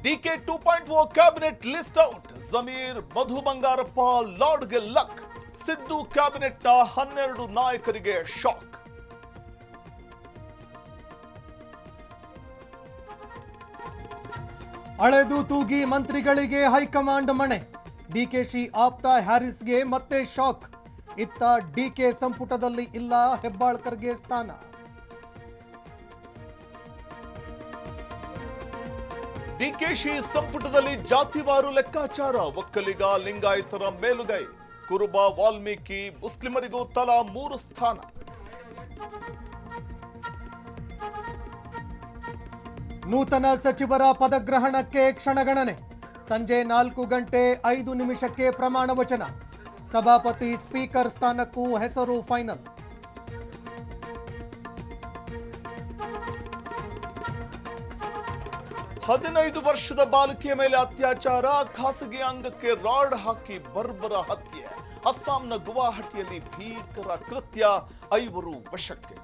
DK 2.0 cabinet list out. Zameer, Madhu Bangarappa, ಲಾರ್ಡ್ಗೆ luck. Siddu ಕ್ಯಾಬಿನೆಟ್ನ 12 ನಾಯಕರಿಗೆ ಶಾಕ್. ಅಳೆದು ತೂಗಿ ಮಂತ್ರಿಗಳಿಗೆ ಹೈಕಮಾಂಡ್ ಮಣೆ. ಡಿಕೆಶಿ ಆಪ್ತ ಹ್ಯಾರಿಸ್ಗೆ ಮತ್ತೆ ಶಾಕ್. ಇತ್ತ ಡಿಕೆ ಸಂಪುಟದಲ್ಲಿ ಇಲ್ಲ, ಹೆಬ್ಬಾಳ್ಕರ್ಗೆ ಸ್ಥಾನ. ಡಿಕೆಶಿ ಸಂಪುಟದಲ್ಲಿ ಜಾತಿವಾರು ಲೆಕ್ಕಾಚಾರ. ಒಕ್ಕಲಿಗ, ಲಿಂಗಾಯತರ ಮೇಲುಗೈ. ಕುರುಬ, ವಾಲ್ಮೀಕಿ, ಮುಸ್ಲಿಮರಿಗೂ ತಲಾ 3 ಸ್ಥಾನ. ನೂತನ ಸಚಿವರ ಪದಗ್ರಹಣಕ್ಕೆ ಕ್ಷಣಗಣನೆ. ಸಂಜೆ 4 ಗಂಟೆ 5 ನಿಮಿಷಕ್ಕೆ ಪ್ರಮಾಣ ವಚನ. ಸಭಾಪತಿ, ಸ್ಪೀಕರ್ ಸ್ಥಾನಕ್ಕೂ ಹೆಸರು ಫೈನಲ್. ಹದಿನೈದು ವರ್ಷದ ಬಾಲಕಿಯ ಮೇಲೆ ಅತ್ಯಾಚಾರ. ಖಾಸಗಿ ಅಂಗಕ್ಕೆ ರಾಡ್ ಹಾಕಿ ಬರ್ಬರ ಹತ್ಯೆ. ಅಸ್ಸಾಂನ ಗುವಾಹಟಿಯಲ್ಲಿ ಭೀಕರ ಕೃತ್ಯ. 5 ವಶಕ್ಕೆ.